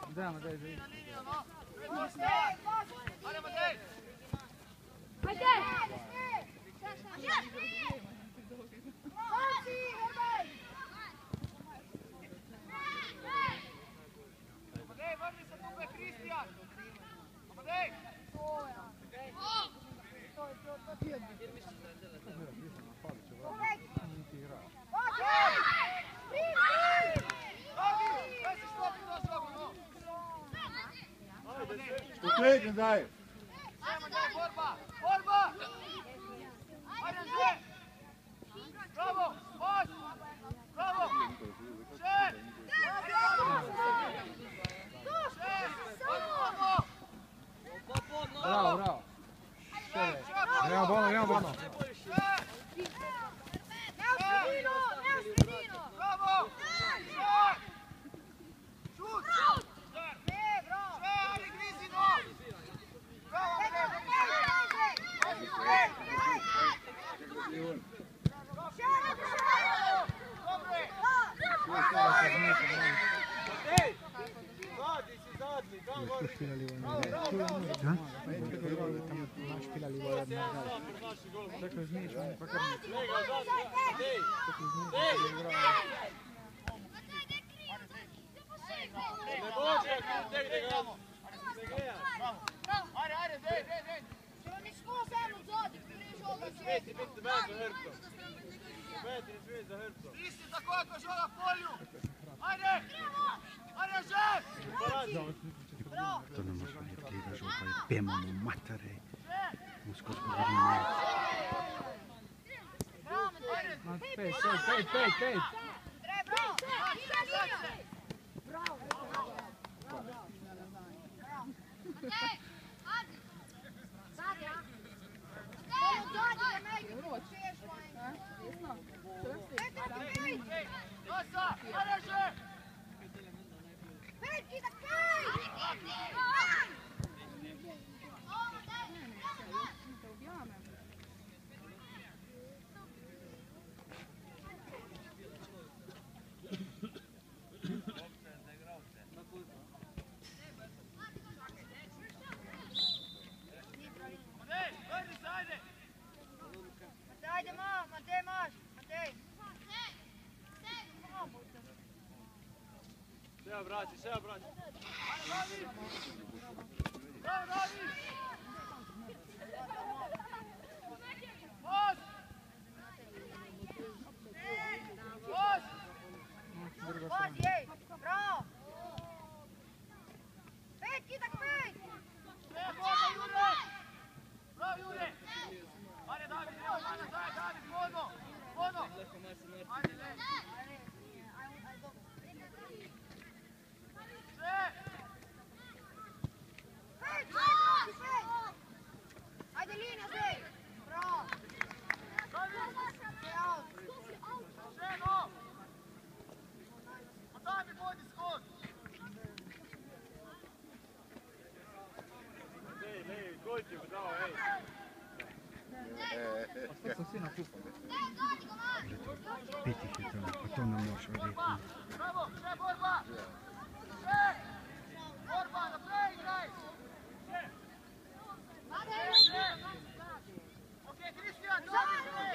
Andiamo, dai, dai. Stupid, daj! Borba! Borba! Ajde, Andrej! Bravo! Moć! Bravo! Šest! Bravo, bravo. Andiamo buono, andiamo buono. Bravo! Šut! Ali grizi no! Bravo! Stisni za koliko žoga polju! Ajde! Ajde, žev! To ne može biti gleda žoga i pemamo matare. Musko zgovorimo. Pet. Sve obraći. Bravo, Davi! Moć! Moć! Moć, jej! Bravo! Pet, kitak pet! Sve, Boga, Jure! Bravo, Jure! Ajde, Davi, evo, mana, Davi, zgodno! Zgodno! Ajde, ne! Ajde, linija, Zej! Bravo! Ženo! A daj mi vodi skod! Lej, gol ti mu dao, ej! Ostao sam svi na kupu. Pet ih je tamo, pa to nam može vidjeti. Bravo, še borba! Še! Borba, naprej igraj! Okej, Kristijan, bravo, še!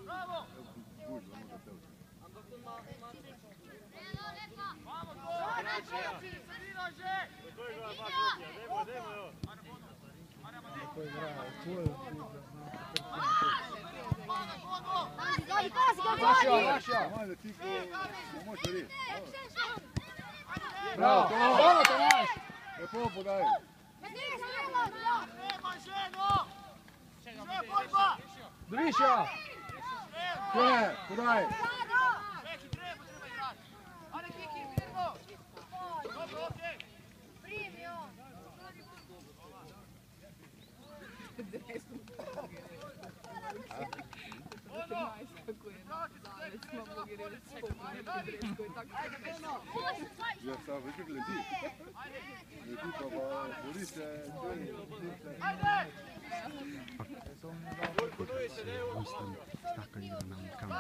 Bravo! Vamo, Poi bravo, fuori lascia. Manda, tipo, pomoć vedi. Bravo, bravo Tomaš. E popo daj. Dviša. Sve, podaj. Ja sam već gledi. Leti pa boli se. Mislim, taka igra nam kamo.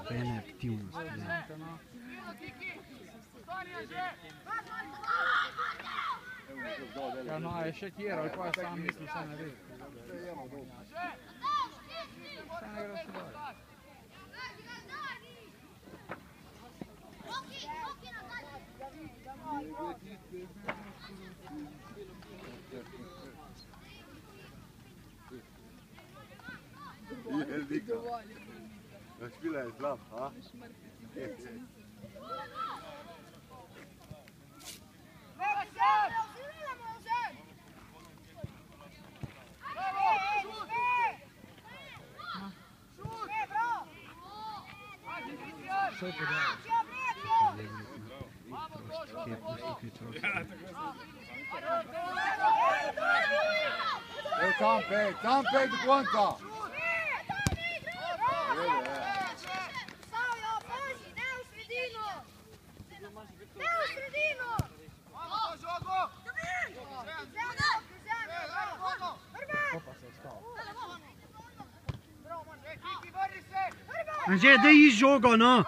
Bene aktivnost. Ja, no, je še kjeral, pa je sam mislil, se ne ve. Se ne gre se dalje. Je dika. Špila je slab, a? Sve podaje. Tam pej do konca. Anže, daj ji žogo, no!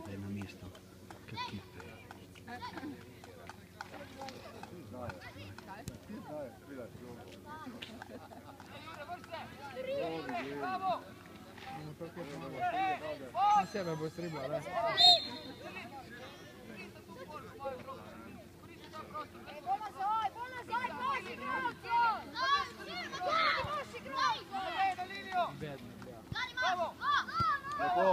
Daj na mesto. Na sebe bo stribla, da. Bedno, bravo. Lepo.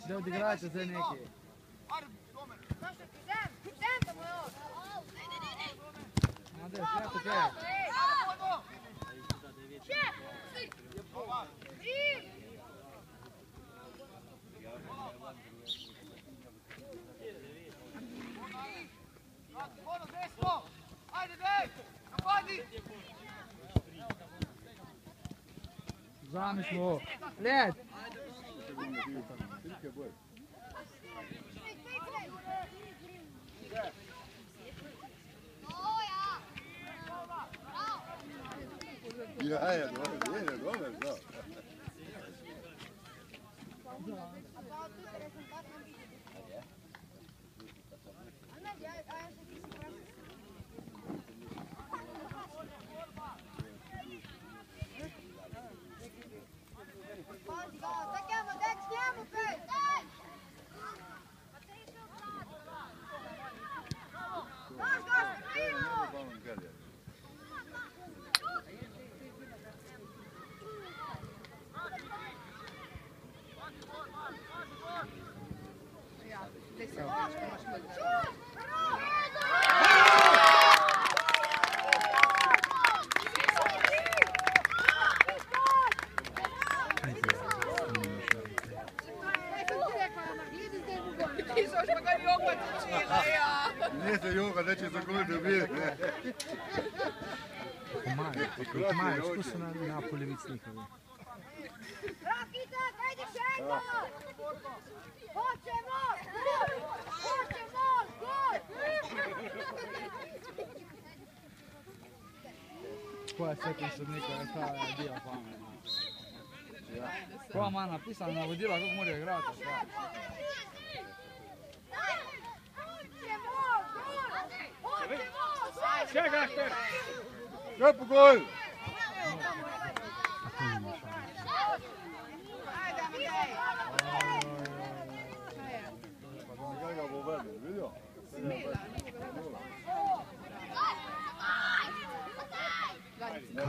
Da odigrajte zdaj nekaj. Ajde, sve tako je. Zamislo. Led. Ja, dobro, da. Nije se joka, neće za koju dobije. Imajo izkustvo na polovici njihovi. Rakita, ajde šejko! Hoćemo! Hoćemo! Gol! Koja setim sodnika je ta bila pametna. Koja ima napisana navodila kako morajo igrati. Hoćemo! Gol! Hoćemo! Čekaj, Lepo gol! Kaj ga bo vrnil, vidio?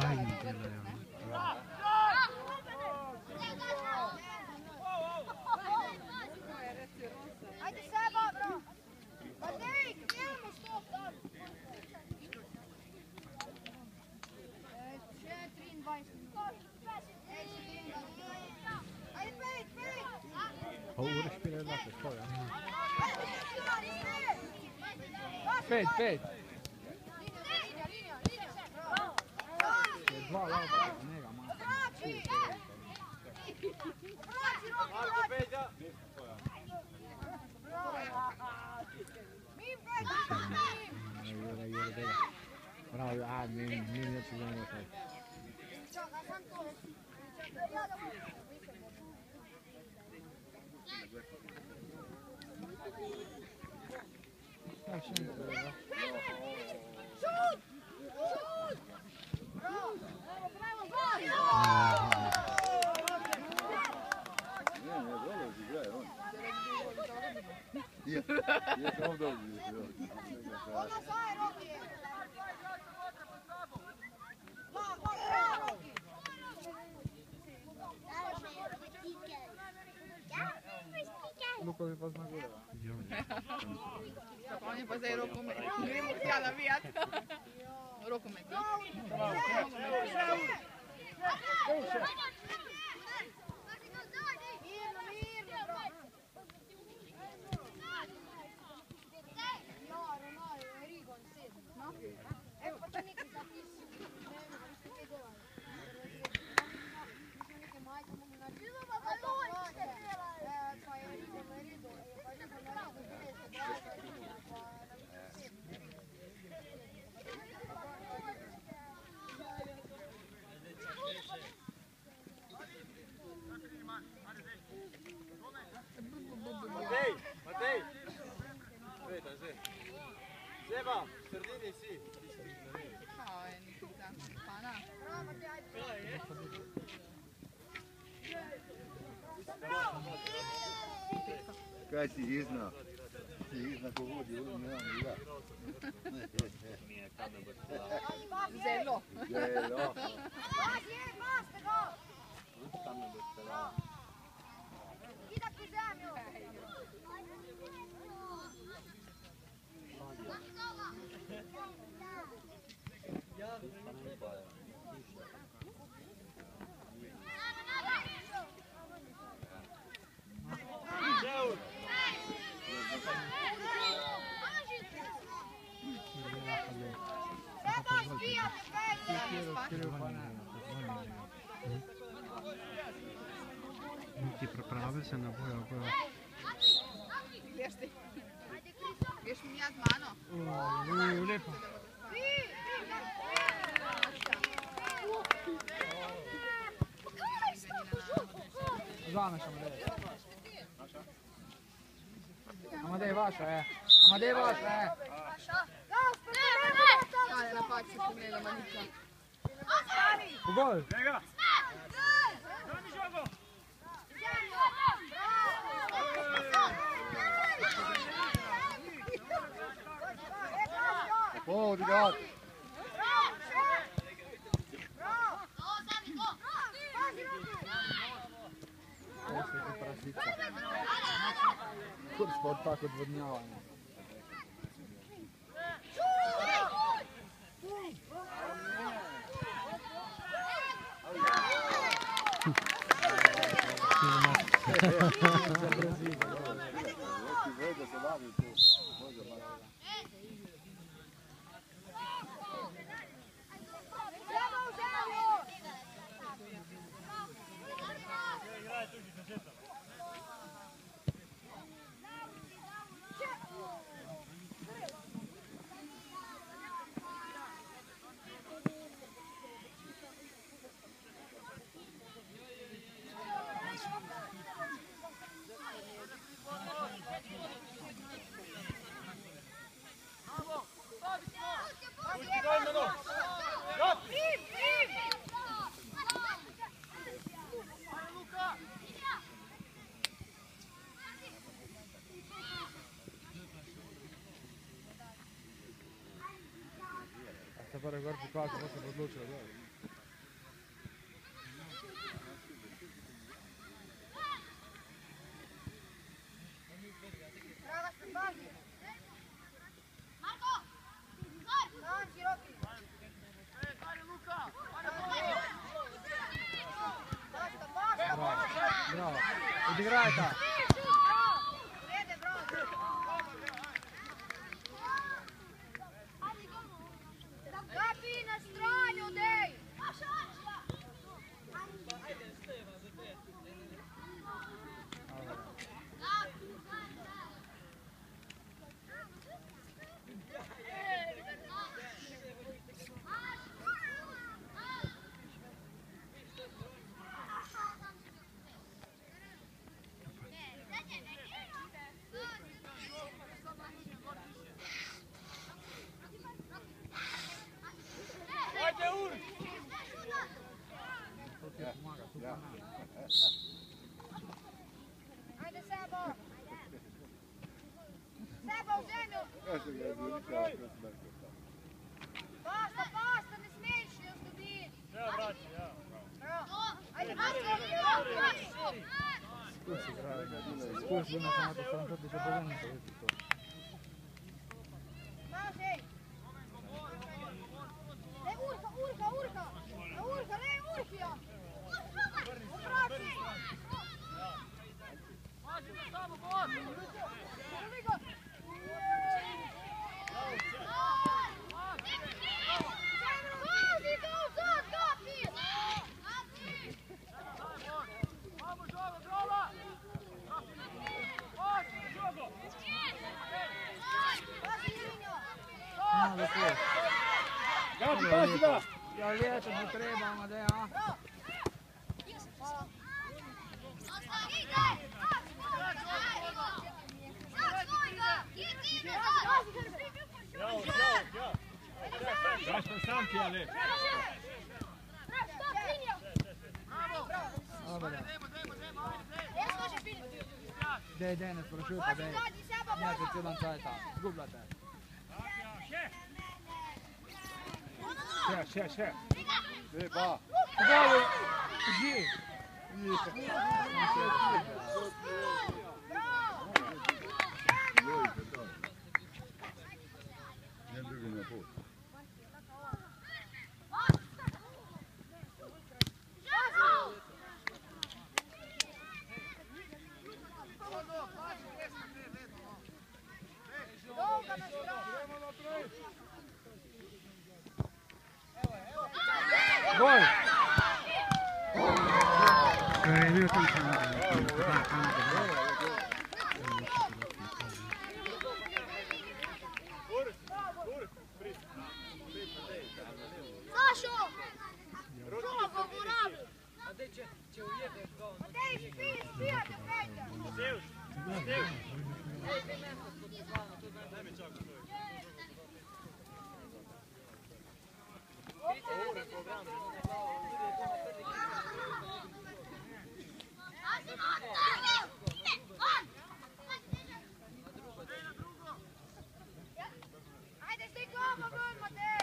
Kaj mi delajo? Ajde Seba, bro! Matej, idemo, stop, dan! 23. Ajde, pet! Pa ure špile lako, što je? 5. Je 2 lapa, njega malo. Jure dega. Bravo, nije neće gledati taj. Je kao dobro. Luko bi pa zna gore. On je pa zdaj rokomet. Gremo tja navijat. Rokomet. Matej! Seba, v sredini si. Kaj si izna? Si izna, ko vodi, ovo ne vam igra. Zelo. Zelo. Ti pripravi se ne bojo. Greš ti? Greš mi jaz mano? Lepo. Zvane še Amadej. Amadej vaša je. Amadej vaša je. Kaj je napak se pomela manica? V gol. Lepo odigrati. Ovo se je prasica. Kurs pa od tako odvodnjavanja. Sad pa gor pokazati, kako se odlučilo, da. Bravo, odigravajte! Ajde Sebo! Sebo u zemlju! Basta, basta, ne smiješ li ostati! Ja, braći, ja. Ajde, basta! Scusi, grazie. Scusi, non sono stato tanto di bologna. Može! Ne, urka, urka, urka! Urka, ne, urkija! Upravi! Mađi samo god! Prvi go! Pazi, go, sad, kapi! Vamo, Žogo, groba! Pazi, Žogo! Pazi, Irinjo! No, lepo. Gabi, pazi da! Ja, lijeto, ne treba, Amadeja. Hvala. Jao, jao, jao! Gašpan sam ti, ali! Dobar, Dej, dej, ne sprašuj pa, dej. Njate cijelan cajta, zgubljate. Še! Ba! Goli, gdje? Ne drugi na put. Gol! Io sono Sašo! Žogo, boravi! Matej, spijate, prejte! Ajde, stig glava ven, Matej!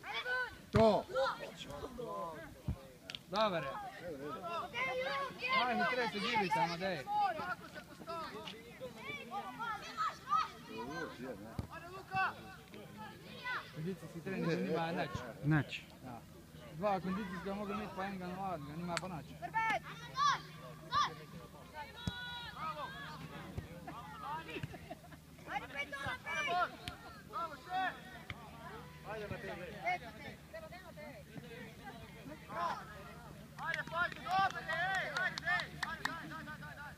Ajde ven! To! Dobar je. Matej, ruke! Ajde, mi trese Gilica, Amadej. Kako se postavi? Ajde Luka! Kondicijski trening nima naći. Naći. Dva kondicijska mogu imati pa enega navadnega, nima pa naći. Bravo, še! Ajde na te. Ajde, pađi, dobro, ej, ajde, ej, ajde, daj.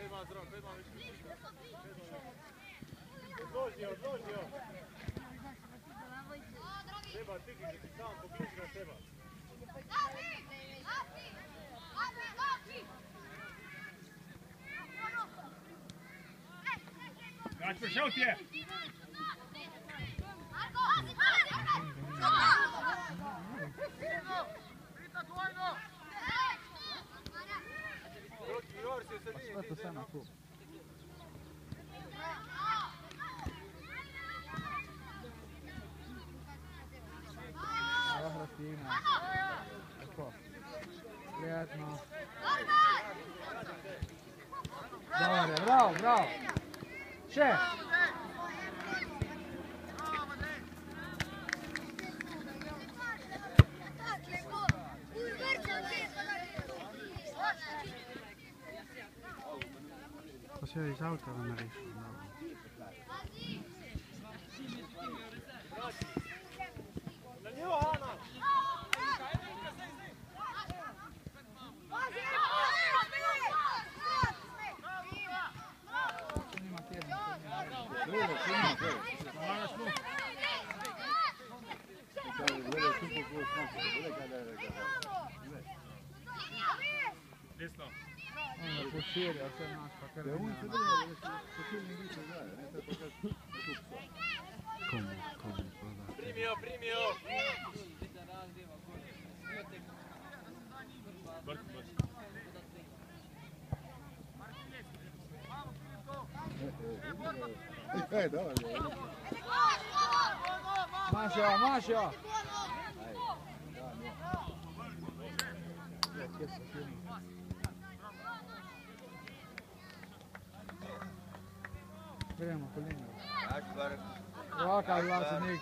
Ima zdrav, ima više. Odložio. Treba stigli, ti sam pobliži na seba. Gač, prišel ti je! Prita dvojno! Sve to sve na kup. Dobro stigne. Tako. Prijetno. Dobar je, bravo. Še! Pa se iz auta narišu. Na nju, Ana! Nima tjedna. Desno. Ono poširi, a sve naš pa krvi nema. Komu prodati? Primio! Mašio! Idemo po liniju. Ovakav glasnik.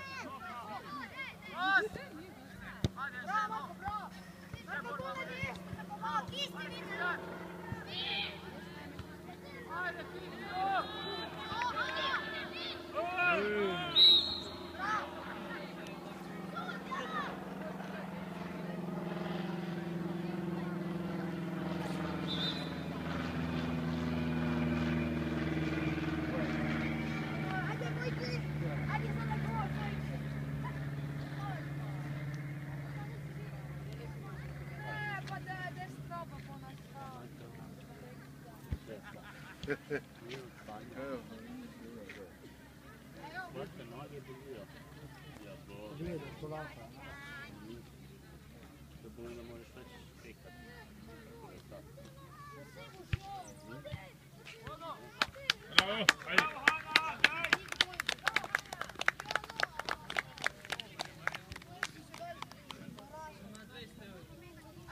Gleda polaka. Bravo, ajde!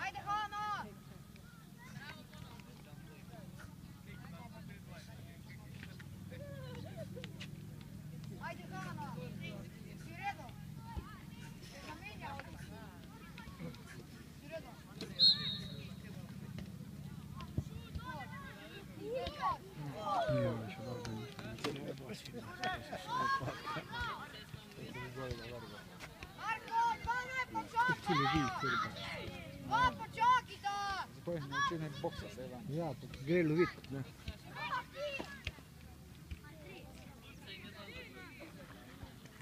Ajde, Hana! Ajde, Hana! Si redom? Zamenja ovdje. Si redom? Nije više dobro ništa. Marko, pane, počaki! Pa, počaki da! Spoj ne učine boksa se jedan. Ja, grelu vid, ne.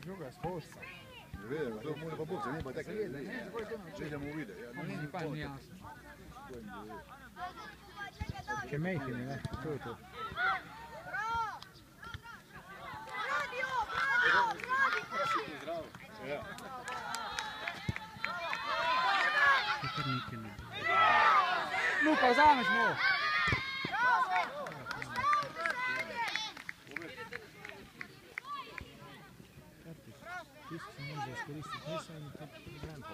Druga je sposta. Vede, to mora pa boksa, nije pa tako vede. Željamo uvide. Oni pa nije jasno. Che mejhine, ne? To je to. Bravo! Radio! Niti ne. Luka, zameš mu! Ti se može iskoristiti, nisam ni tako granko.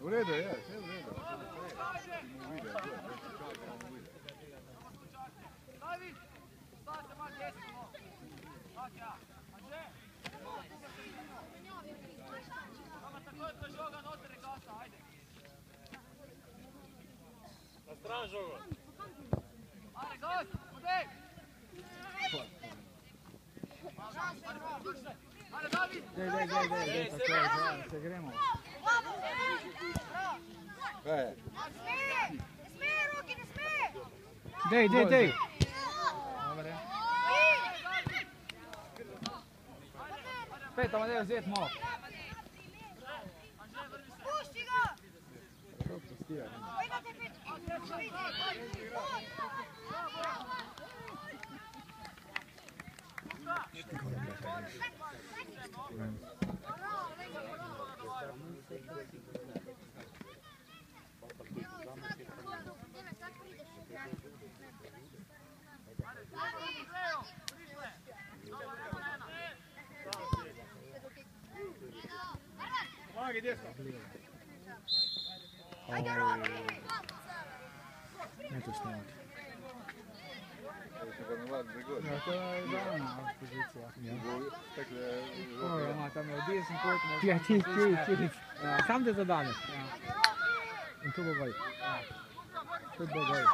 U redu je, sve u redu. Mu vide, David, stavite malo desno. Katja, Anže. Vama takoj to žoga notere kasa, ajde. Na stran žogo. Ajde, gost, udej. Ajde, David. Dej, se gremo. Kaj? Dej. Dobre. Pet, Amadeo, zvijet malo. Pušti ga! Magi, desno. Neću snimati. Še pa ne vladi za god. Ja, to je glavna pozicija. Tekle Oj, ima tam je v desni kot. Ti. Sam te zadane. In to bo gol. To bo gol.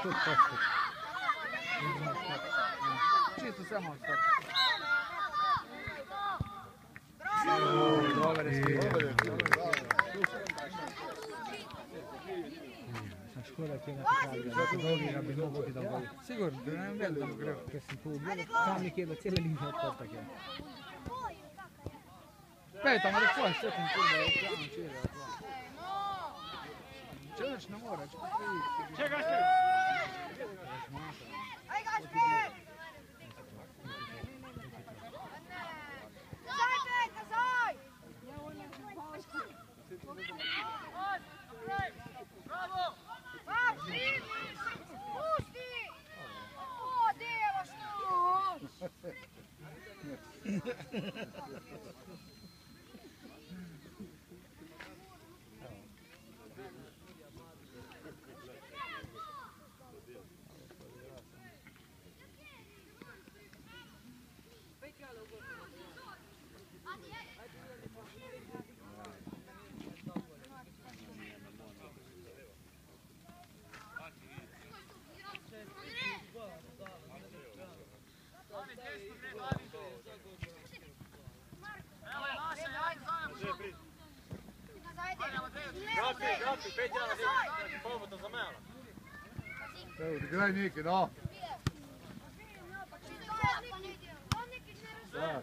To je posto. Čisto samo stop. Dobar je spio. Škoda ti je na popravlja. Zato dolgi ga bi mogo ti da gol. Sigurno, da ne vem da gre. Ker sem tu gledal, tam nekje do cele linije odprta je. Pet, tamo da tvoj stepen kurva, je plano čira. Čelič ne mora, če pa ti... Čekaj, Gašper! Aj, Gašper! Nazaj, Pet, nazaj! Bravo! Pusti! Pusti! O, deva, što? Grafi, 5 jana, pomoćno za mene. Evo, odigraj neki, no. Da.